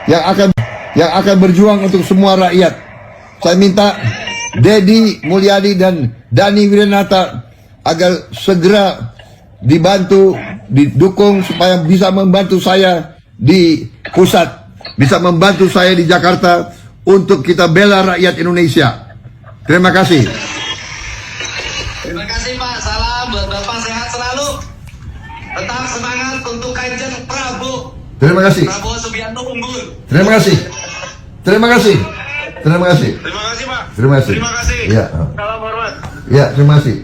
yang akan berjuang untuk semua rakyat. Saya minta Deddy Mulyadi dan Dhani Wiranata agar segera dibantu, didukung supaya bisa membantu saya di pusat, bisa membantu saya di Jakarta untuk kita bela rakyat Indonesia. Terima kasih. Terima kasih Pak, salam buat Bapak, sehat selalu. Tetap semangat untuk Kanjeng Prabowo. Terima kasih. Prabowo Subianto unggul. Terima kasih. Terima kasih. Terima kasih. Terima kasih Pak. Terima kasih. Terima kasih. Ya. Salam hormat. Ya, terima kasih.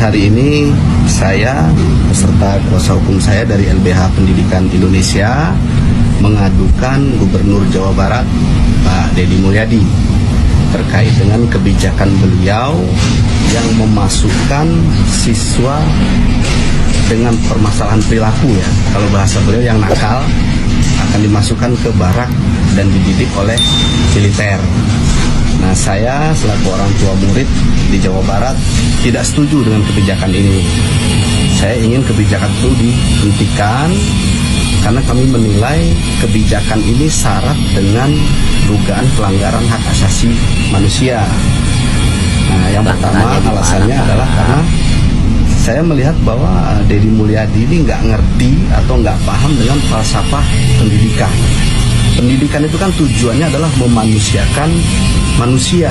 Hari ini saya beserta kuasa hukum saya dari LBH Pendidikan Indonesia mengadukan Gubernur Jawa Barat Pak Deddy Mulyadi terkait dengan kebijakan beliau yang memasukkan siswa dengan permasalahan perilaku, ya, kalau bahasa beliau yang nakal akan dimasukkan ke barak dan dididik oleh militer. Nah, saya selaku orang tua murid di Jawa Barat tidak setuju dengan kebijakan ini. Saya ingin kebijakan itu dihentikan karena kami menilai kebijakan ini syarat dengan dugaan pelanggaran hak asasi manusia. Nah, yang pertama alasannya adalah karena saya melihat bahwa Deddy Mulyadi ini nggak ngerti atau nggak paham dengan falsafah pendidikan. Pendidikan itu kan tujuannya adalah memanusiakan manusia.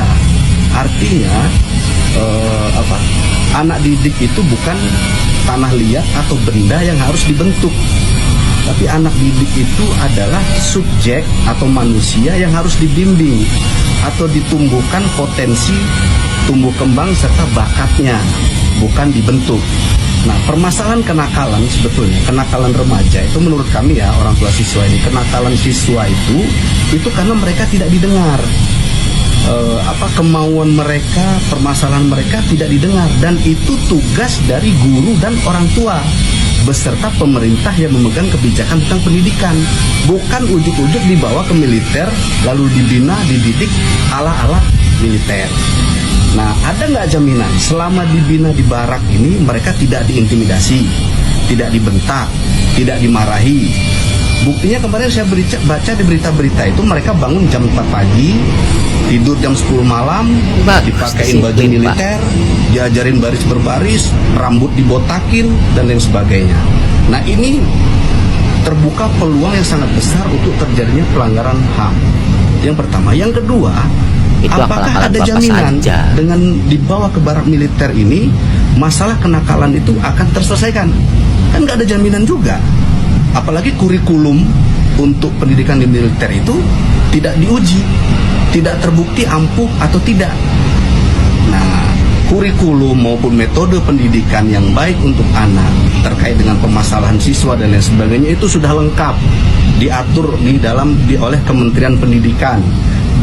Artinya anak didik itu bukan tanah liat atau benda yang harus dibentuk, tapi anak didik itu adalah subjek atau manusia yang harus dibimbing atau ditumbuhkan potensi tumbuh kembang serta bakatnya, bukan dibentuk. Nah, permasalahan kenakalan sebetulnya, kenakalan remaja itu menurut kami, ya, orang tua siswa ini, kenakalan siswa itu karena mereka tidak didengar. Kemauan mereka, permasalahan mereka tidak didengar, dan itu tugas dari guru dan orang tua beserta pemerintah yang memegang kebijakan tentang pendidikan, bukan ujuk-ujuk dibawa ke militer lalu dibina, dididik ala-ala militer. Nah, ada nggak jaminan selama dibina di barak ini mereka tidak diintimidasi, tidak dibentak, tidak dimarahi? Buktinya kemarin saya baca di berita-berita itu mereka bangun jam 4 pagi, tidur jam 10 malam, dipakein baju militer, diajarin baris berbaris, rambut dibotakin, dan lain sebagainya. Nah, ini terbuka peluang yang sangat besar untuk terjadinya pelanggaran HAM. Yang pertama. Yang kedua, apakah ada jaminan dengan dibawa ke barak militer ini masalah kenakalan itu akan terselesaikan? Kan nggak ada jaminan juga. Apalagi kurikulum untuk pendidikan di militer itu tidak diuji, tidak terbukti ampuh atau tidak. Nah, kurikulum maupun metode pendidikan yang baik untuk anak terkait dengan permasalahan siswa dan lain sebagainya itu sudah lengkap diatur oleh Kementerian Pendidikan.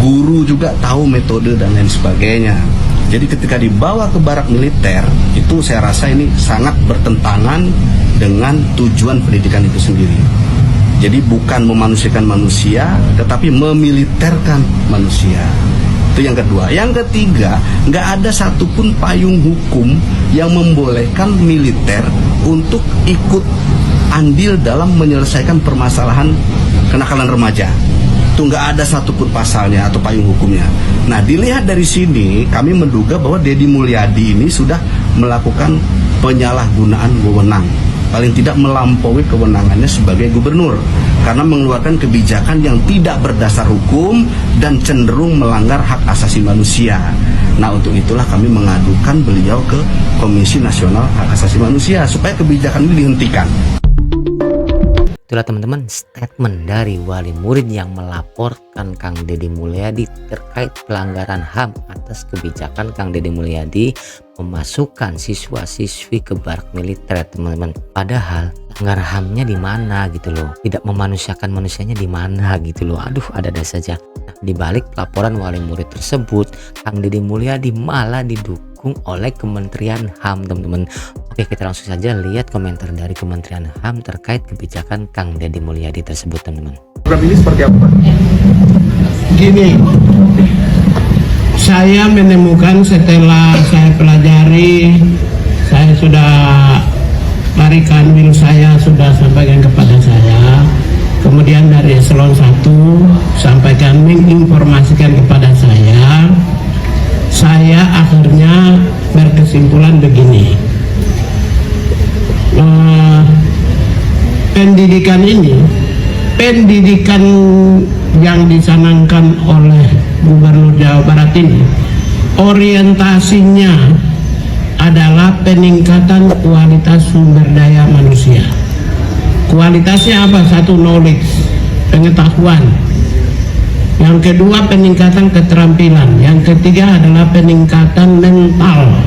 Guru juga tahu metode dan lain sebagainya. Jadi ketika dibawa ke barak militer, itu saya rasa ini sangat bertentangan dengan tujuan pendidikan itu sendiri. Jadi bukan memanusiakan manusia, tetapi memiliterkan manusia. Itu yang kedua. Yang ketiga, nggak ada satupun payung hukum yang membolehkan militer untuk ikut andil dalam menyelesaikan permasalahan kenakalan remaja. Itu nggak ada satupun pasalnya atau payung hukumnya. Nah, dilihat dari sini, kami menduga bahwa Deddy Mulyadi ini sudah melakukan penyalahgunaan wewenang, paling tidak melampaui kewenangannya sebagai gubernur, karena mengeluarkan kebijakan yang tidak berdasar hukum dan cenderung melanggar hak asasi manusia. Nah, untuk itulah kami mengadukan beliau ke Komisi Nasional Hak Asasi Manusia supaya kebijakan ini dihentikan. Itulah teman-teman statement dari wali murid yang melaporkan Kang Deddy Mulyadi terkait pelanggaran HAM atas kebijakan Kang Deddy Mulyadi memasukkan siswa-siswi ke barak militer, teman-teman. Padahal pelanggaran HAM-nya di mana gitu loh, tidak memanusiakan manusianya di mana gitu loh. Aduh, ada saja. Nah, di balik laporan wali murid tersebut, Kang Deddy Mulyadi malah didukung oleh Kementerian HAM, teman-teman. Oke, kita langsung saja lihat komentar dari Kementerian HAM terkait kebijakan Kang Deddy Mulyadi tersebut, teman-teman. Program ini seperti apa, Pak? Gini, saya menemukan setelah saya pelajari, saya sudah dari Kanwil saya sudah sampaikan kepada saya, kemudian dari eselon 1 sampaikan menginformasikan kepada saya akhirnya berkesimpulan begini. Pendidikan ini, pendidikan yang dicanangkan oleh Gubernur Jawa Barat ini, orientasinya adalah peningkatan kualitas sumber daya manusia. Kualitasnya apa? Satu, knowledge, pengetahuan. Yang kedua, peningkatan keterampilan. Yang ketiga adalah peningkatan mental,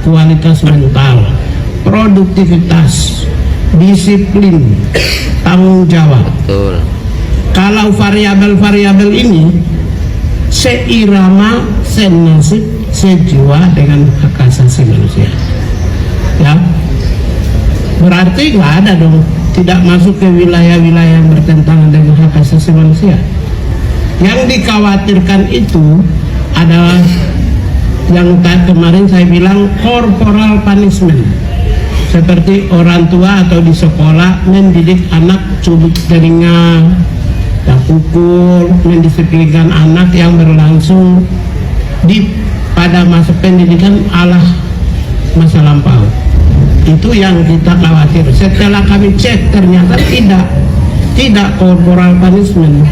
kualitas mental, produktivitas, disiplin, tanggung jawab. Betul. Kalau variabel-variabel ini seirama, senasib, sejiwa dengan hak asasi manusia, ya, berarti nggak ada dong, tidak masuk ke wilayah-wilayah yang bertentangan dengan hak asasi manusia. Yang dikhawatirkan itu adalah yang kemarin saya bilang corporal punishment, seperti orang tua atau di sekolah mendidik anak cubit telinga, pukul, mendisiplinkan anak yang berlangsung pada masa pendidikan ala masa lampau. Itu yang kita khawatir. Setelah kami cek ternyata tidak corporal punishment.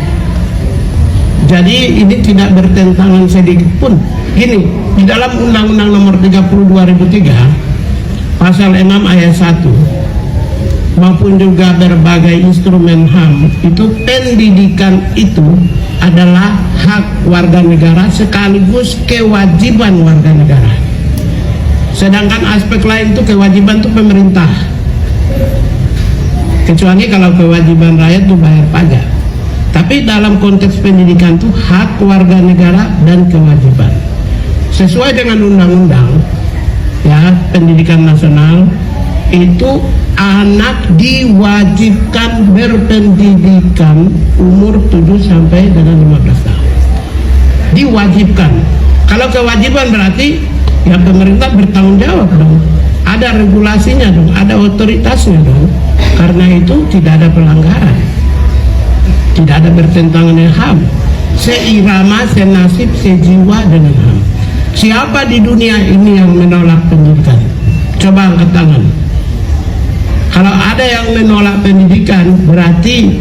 Jadi ini tidak bertentangan sedikit pun. Gini, di dalam Undang-Undang Nomor 30 2003 Pasal 6 ayat 1 maupun juga berbagai instrumen HAM, itu pendidikan itu adalah hak warga negara sekaligus kewajiban warga negara. Sedangkan aspek lain itu kewajiban itu pemerintah, kecuali kalau kewajiban rakyat itu bayar pajak. Tapi dalam konteks pendidikan itu hak warga negara dan kewajiban sesuai dengan undang-undang, ya, pendidikan nasional itu anak diwajibkan berpendidikan umur 7 sampai dengan 15 tahun. Diwajibkan. Kalau kewajiban berarti ya pemerintah bertanggung jawab dong. Ada regulasinya dong, ada otoritasnya dong. Karena itu tidak ada pelanggaran. Tidak ada bertentangan dengan HAM. Seirama, senasib, sejiwa dengan HAM. Siapa di dunia ini yang menolak pendidikan? Coba angkat tangan. Kalau ada yang menolak pendidikan, berarti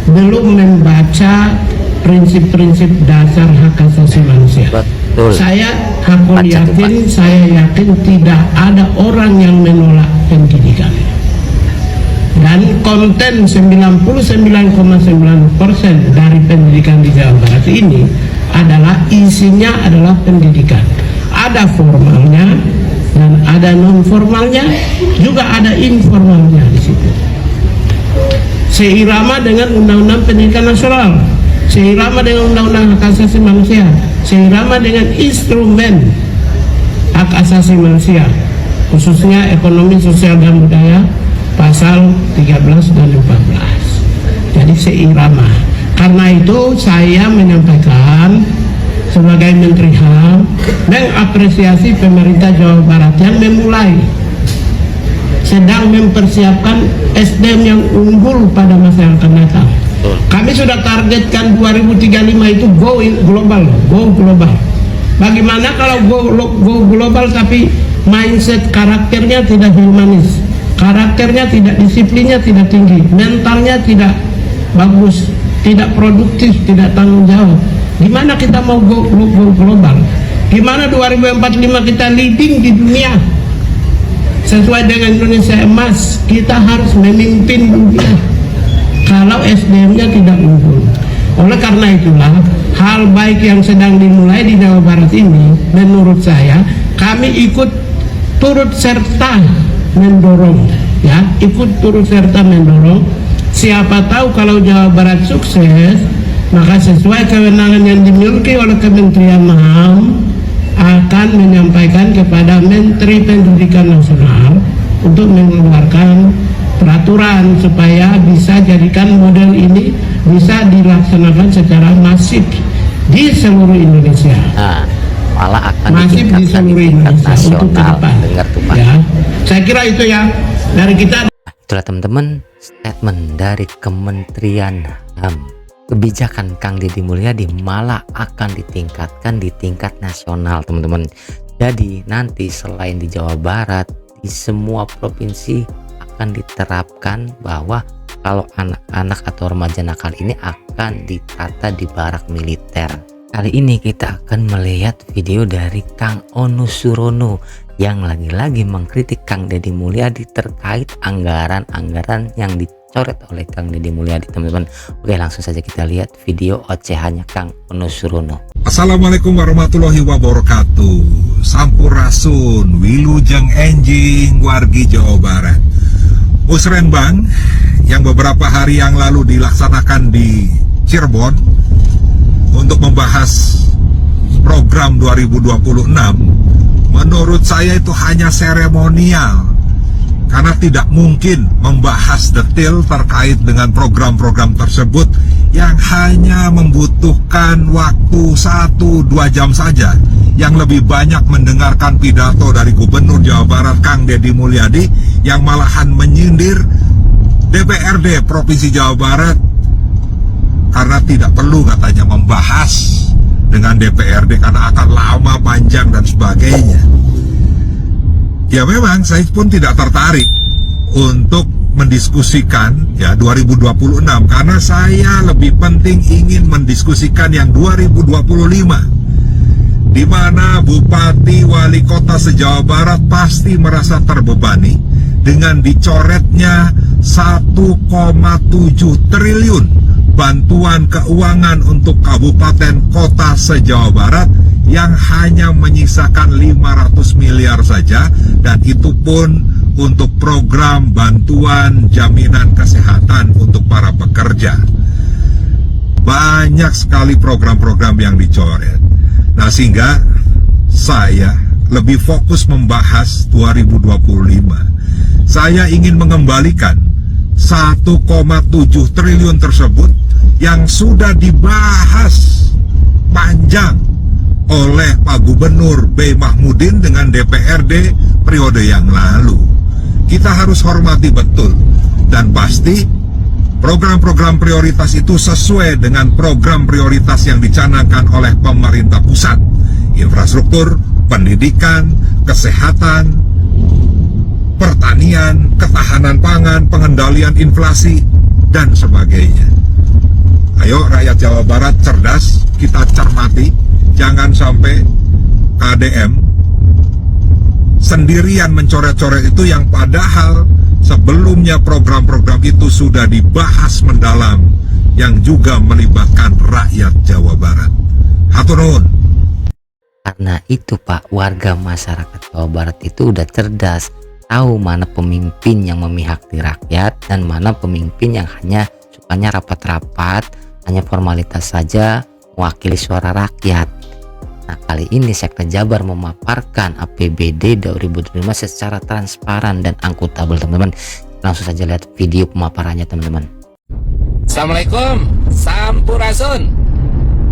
belum membaca prinsip-prinsip dasar hak asasi manusia. Betul. Saya yakin tidak ada orang yang menolak pendidikan. Dan konten 99,9% dari pendidikan di Jawa Barat ini adalah isinya adalah pendidikan. Ada formalnya dan ada non formalnya, juga ada informalnya di situ. Seirama dengan Undang-Undang Pendidikan Nasional, seirama dengan Undang-Undang Hak Asasi Manusia, seirama dengan instrumen hak asasi manusia, khususnya ekonomi, sosial dan budaya, pasal 13 dan 14. Jadi seirama. Karena itu saya menyampaikan sebagai Menteri HAM mengapresiasi pemerintah Jawa Barat yang sedang mempersiapkan SDM yang unggul pada masa yang akan datang. Kami sudah targetkan 2035 itu go global. Bagaimana kalau go global tapi mindset karakternya tidak humanis, karakternya tidak, disiplinnya tidak tinggi, mentalnya tidak bagus, tidak produktif, tidak tanggung jawab. Gimana kita mau go global? Gimana 2045 kita leading di dunia? Sesuai dengan Indonesia Emas, kita harus memimpin dunia kalau SDM-nya tidak unggul. Oleh karena itulah, hal baik yang sedang dimulai di Jawa Barat ini, menurut saya, kami ikut turut serta mendorong, ya, Siapa tahu kalau Jawa Barat sukses, maka sesuai kewenangan yang dimiliki oleh Kementerian HAM akan menyampaikan kepada Menteri Pendidikan Nasional untuk mengeluarkan peraturan supaya bisa jadikan model ini bisa dilaksanakan secara masif di seluruh Indonesia. Malah akan masif di seluruh Indonesia untuk ke depan. Dengar tuh, Pak. Ya, saya kira itu ya. Dari kita Itulah teman-teman statement dari Kementerian HAM. Kebijakan Kang Deddy Mulyadi malah akan ditingkatkan di tingkat nasional teman-teman. Jadi nanti selain di Jawa Barat, di semua provinsi akan diterapkan bahwa kalau anak-anak atau remaja nakal ini akan ditata di barak militer. Kali ini kita akan melihat video dari Kang Onu Surono yang lagi-lagi mengkritik Kang Deddy Mulyadi terkait anggaran-anggaran yang dicoret oleh Kang Deddy Mulyadi teman-teman. Oke, langsung saja kita lihat video ocehannya Kang Onu Surono. Assalamualaikum warahmatullahi wabarakatuh. Sampurasun, wilujeng enjing wargi Jawa Barat. Musrenbang yang beberapa hari yang lalu dilaksanakan di Cirebon untuk membahas program 2026, menurut saya itu hanya seremonial, karena tidak mungkin membahas detail terkait dengan program-program tersebut yang hanya membutuhkan waktu 1-2 jam saja, yang lebih banyak mendengarkan pidato dari Gubernur Jawa Barat Kang Deddy Mulyadi yang malahan menyindir DPRD Provinsi Jawa Barat karena tidak perlu katanya membahas dengan DPRD karena akan lama, panjang dan sebagainya. Ya memang saya pun tidak tertarik untuk mendiskusikan ya 2026 karena saya lebih penting ingin mendiskusikan yang 2025, di mana bupati wali kota se-Jawa Barat pasti merasa terbebani dengan dicoretnya 1,7 triliun bantuan keuangan untuk kabupaten kota se-Jawa Barat yang hanya menyisakan 500 miliar saja, dan itu pun untuk program bantuan jaminan kesehatan untuk para pekerja. Banyak sekali program-program yang dicoret. Nah, sehingga saya lebih fokus membahas 2025. Saya ingin mengembalikan 1,7 triliun tersebut yang sudah dibahas panjang oleh Pak Gubernur B. Mahmudin dengan DPRD periode yang lalu. Kita harus hormati betul, dan pasti program-program prioritas itu sesuai dengan program prioritas yang dicanangkan oleh pemerintah pusat. Infrastruktur, pendidikan, kesehatan, pertanian, ketahanan pangan, pengendalian inflasi, dan sebagainya. Ayo rakyat Jawa Barat cerdas, kita cermati, jangan sampai KDM sendirian mencoret-coret itu yang padahal sebelumnya program-program itu sudah dibahas mendalam yang juga melibatkan rakyat Jawa Barat. Hatur nuhun. Karena itu Pak, warga masyarakat Jawa Barat itu udah cerdas, tahu mana pemimpin yang memihak di rakyat dan mana pemimpin yang hanya sukanya rapat-rapat, hanya formalitas saja mewakili suara rakyat. Nah, kali ini Sekda Jabar memaparkan APBD 2025 secara transparan dan akuntabel teman-teman. Langsung saja lihat video pemaparannya teman-teman. Assalamualaikum, sampurasun.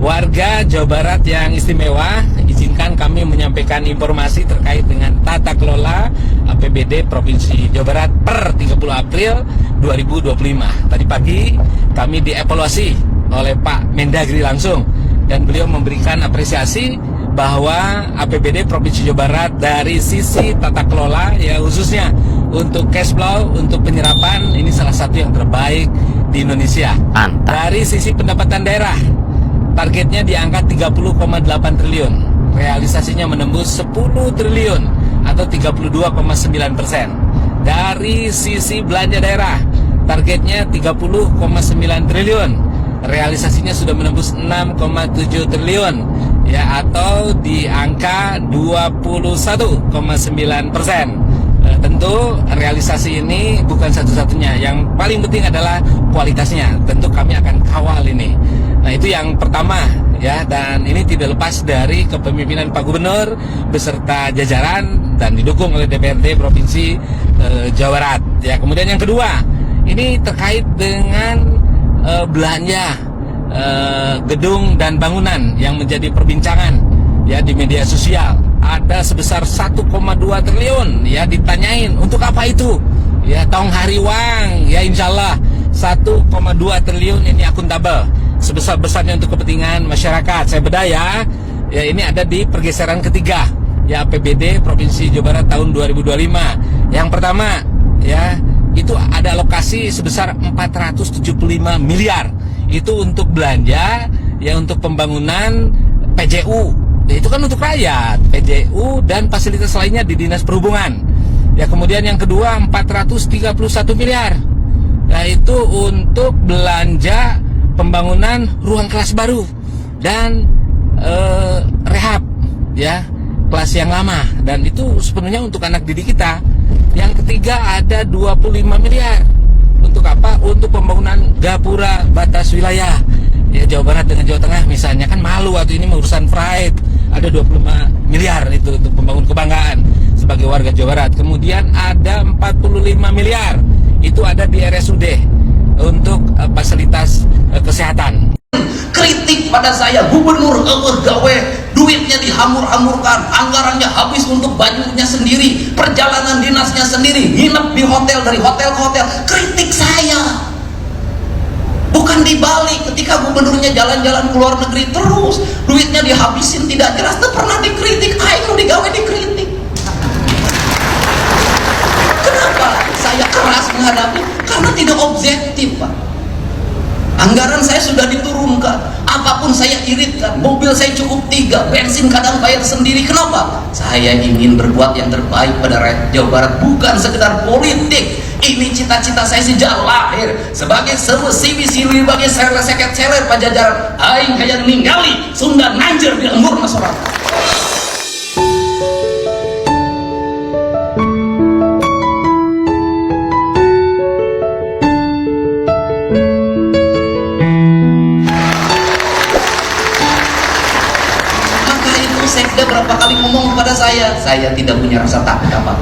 Warga Jawa Barat yang istimewa, izinkan kami menyampaikan informasi terkait dengan tata kelola APBD Provinsi Jawa Barat per 30 April 2025. Tadi pagi kami dievaluasi oleh Pak Mendagri langsung, dan beliau memberikan apresiasi bahwa APBD Provinsi Jawa Barat dari sisi tata kelola, ya khususnya untuk cash flow, untuk penyerapan, ini salah satu yang terbaik di Indonesia. Mantap. Dari sisi pendapatan daerah, targetnya di angka 30,8 triliun, realisasinya menembus 10 triliun atau 32,9%. Dari sisi belanja daerah, targetnya 30,9 triliun, realisasinya sudah menembus 6,7 triliun, ya atau di angka 21,9%. Tentu realisasi ini bukan satu-satunya, yang paling penting adalah kualitasnya. Tentu kami akan kawal ini. Nah, itu yang pertama ya, dan ini tidak lepas dari kepemimpinan Pak Gubernur beserta jajaran dan didukung oleh DPRD Provinsi Jawa Barat. Ya, kemudian yang kedua, ini terkait dengan belanja gedung dan bangunan yang menjadi perbincangan ya di media sosial. Ada sebesar 1,2 triliun ya, ditanyain untuk apa itu. ya tong hariwang, ya insya Allah 1,2 triliun ini akuntabel, sebesar-besarnya untuk kepentingan masyarakat. Saya bedah ya ini ada di pergeseran ketiga, ya APBD Provinsi Jawa Barat tahun 2025. Yang pertama, ya itu ada alokasi sebesar 475 miliar, itu untuk belanja, ya untuk pembangunan PJU, ya, itu kan untuk rakyat, PJU dan fasilitas lainnya di Dinas Perhubungan. Ya kemudian yang kedua 431 miliar, yaitu untuk belanja pembangunan ruang kelas baru dan rehab, ya kelas yang lama, dan itu sepenuhnya untuk anak didik kita. Yang ketiga ada 25 miliar untuk apa? Untuk pembangunan gapura batas wilayah, ya Jawa Barat dengan Jawa Tengah misalnya, kan malu waktu ini urusan pride, ada 25 miliar itu untuk pembangun kebanggaan sebagai warga Jawa Barat. Kemudian ada 45 miliar itu ada di RSUD untuk fasilitas kesehatan. Kritik pada saya, gubernur gawe duitnya dihamur-hamurkan, anggarannya habis untuk bajunya sendiri, perjalanan dinasnya sendiri, nginep di hotel, dari hotel ke hotel. Kritik saya bukan dibalik, ketika gubernurnya jalan-jalan ke luar negeri terus duitnya dihabisin tidak jelas, itu pernah dikritik. Ayo digawe dikritik. Kenapa saya keras menghadapi? Karena tidak objektif, Pak. Anggaran saya sudah diturunkan, apapun saya iritkan, mobil saya cukup 3, bensin kadang bayar sendiri. Kenapa? Saya ingin berbuat yang terbaik pada rakyat Jawa Barat, bukan sekedar politik. Ini cita-cita saya sejak lahir, sebagai siwi sebagai seket seler Pajajaran. Aing hayang ninggali Sunda nanjir di lembur masyarakat. Sekda berapa kali ngomong kepada saya tidak punya rasa takut apa.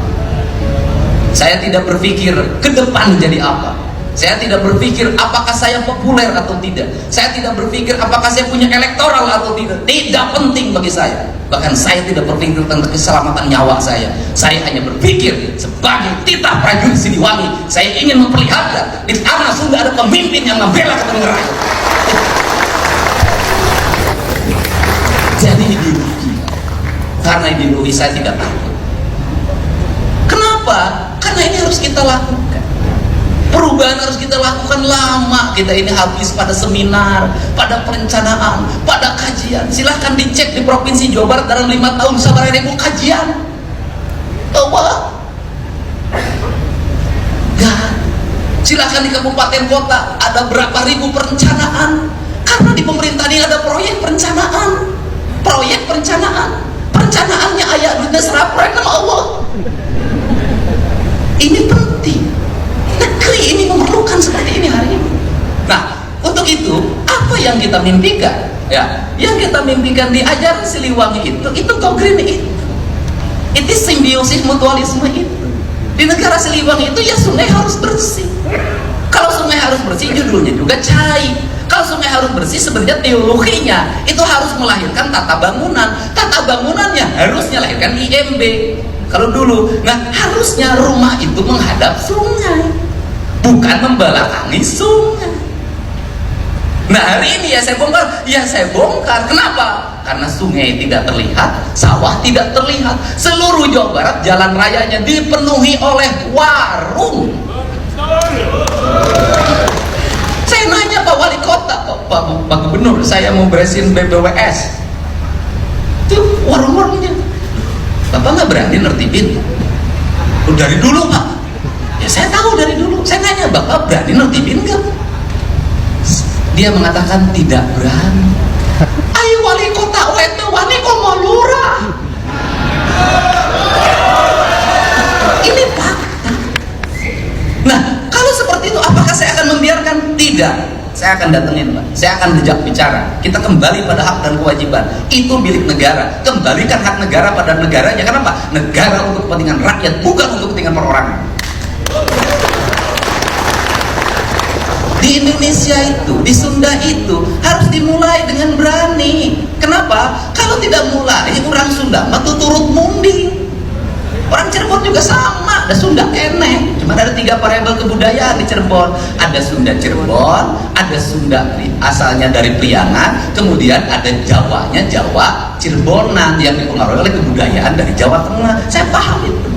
Saya tidak berpikir ke depan jadi apa. Saya tidak berpikir apakah saya populer atau tidak. Saya tidak berpikir apakah saya punya elektoral atau tidak. Tidak penting bagi saya. Bahkan saya tidak berpikir tentang keselamatan nyawa saya. Saya hanya berpikir sebagai titah prajurit Siliwangi, saya ingin memperlihatkan di tanah Sunda ada pemimpin yang membela kepentingan rakyat. Jadi ideologi. Karena ideologi saya tidak takut. Kenapa? Karena ini harus kita lakukan. Perubahan harus kita lakukan lama. Kita ini habis pada seminar, pada perencanaan, pada kajian. Silahkan dicek di Provinsi Jawa Barat dalam 5 tahun sabar ribu kajian. Coba. Gak. Silahkan di kabupaten kota ada berapa ribu perencanaan. Karena di pemerintahan ini ada proyek perencanaan. Proyek perencanaan. Perencanaannya ayat duitnya serapret sama Allah. Ini penting. Negeri ini memerlukan seperti ini hari ini. Nah, untuk itu apa yang kita mimpikan? Ya, yang kita mimpikan di ajaran Siliwangi itu konkret itu. Itu simbiosis mutualisme itu. Di negara Siliwangi itu ya sungai harus bersih. Kalau sungai harus bersih, judulnya juga cai. Kalau sungai harus bersih, sebenarnya teologinya itu harus melahirkan tata bangunan. Tata bangunannya harusnya lahirkan IMB. Kalau dulu, nah harusnya rumah itu menghadap sungai, bukan membelakangi sungai. Nah hari ini ya saya bongkar. Kenapa? Karena sungai tidak terlihat, sawah tidak terlihat. Seluruh Jawa Barat jalan rayanya dipenuhi oleh warung. Saya nanya Pak Wali Kota, Pak Gubernur, saya mau beresin BBWS. Itu warung-warungnya. Bapak nggak berani nertibin? Dari dulu Pak. Ya saya tahu dari dulu. Saya nanya, Bapak berani nertibin nggak? Dia mengatakan tidak berani. Ayo Wali Kota itu wani komo lurah. Ini fakta. Nah, kalau seperti itu apakah saya akan membiarkan? Tidak. Saya akan datengin Pak, saya akan ajak bicara. Kita kembali pada hak dan kewajiban. Itu milik negara. Kembalikan hak negara pada negaranya. Kenapa? Negara untuk kepentingan rakyat, bukan untuk kepentingan perorangan. Di Indonesia itu, di Sunda itu harus dimulai dengan berani. Kenapa? Kalau tidak mulai, orang Sunda mah turut munding. Orang Cirebon juga sama, ada Sunda kene. Cuma ada 3 variabel kebudayaan di Cirebon. Ada Sunda Cirebon, ada Sunda asalnya dari Priangan, kemudian ada Jawanya Jawa Cirebonan yang dipengaruhi oleh kebudayaan dari Jawa Tengah. Saya paham itu.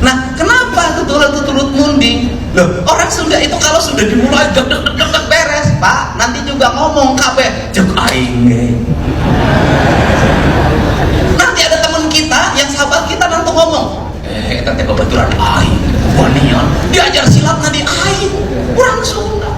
Nah, kenapa tuturut munding? Loh, orang Sunda itu kalau sudah dimulai deg beres, Pak, nanti juga ngomong kabeh jek aing. Nanti ada teman kita yang sahabat kita nanti ngomong, kita teh kebetulan aing, wanian, diajar silat di aing, orang Sunda.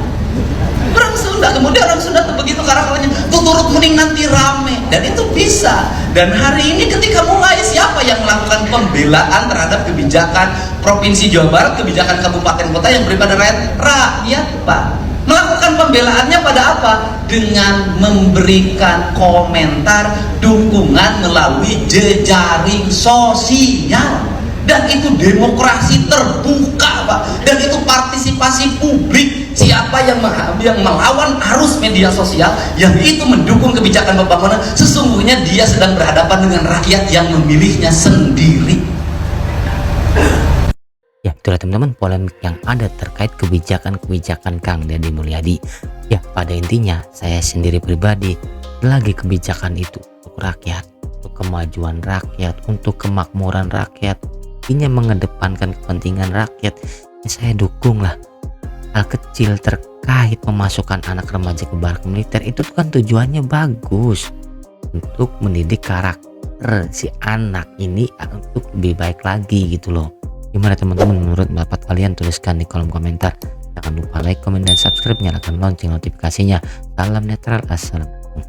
Kemudian orang Sunda tuh begitu karakternya, tuturut mending nanti rame, dan itu bisa. Dan hari ini ketika mulai, siapa yang melakukan pembelaan terhadap kebijakan Provinsi Jawa Barat, kebijakan kabupaten kota yang beri pada rakyat, Pak? Melakukan pembelaannya pada apa? Dengan memberikan komentar dukungan melalui jejaring sosial. Dan itu demokrasi terbuka, Pak. Dan itu partisipasi publik. Siapa yang melawan arus media sosial, yang itu mendukung kebijakan pembangunan, sesungguhnya dia sedang berhadapan dengan rakyat yang memilihnya sendiri. Ya, itulah teman-teman polemik yang ada terkait kebijakan-kebijakan Kang Deddy Mulyadi. Ya, pada intinya saya sendiri pribadi lagi kebijakan itu untuk rakyat, untuk kemajuan rakyat, untuk kemakmuran rakyat, ini mengedepankan kepentingan rakyat. Ya, saya dukung lah. Hal kecil terkait memasukkan anak remaja ke barak militer itu kan tujuannya bagus untuk mendidik karakter si anak ini untuk lebih baik lagi gitu loh. Gimana teman-teman menurut pendapat kalian? Tuliskan di kolom komentar. Jangan lupa like, komen, dan subscribe, nyalakan lonceng notifikasinya. Salam netral, assalamualaikum.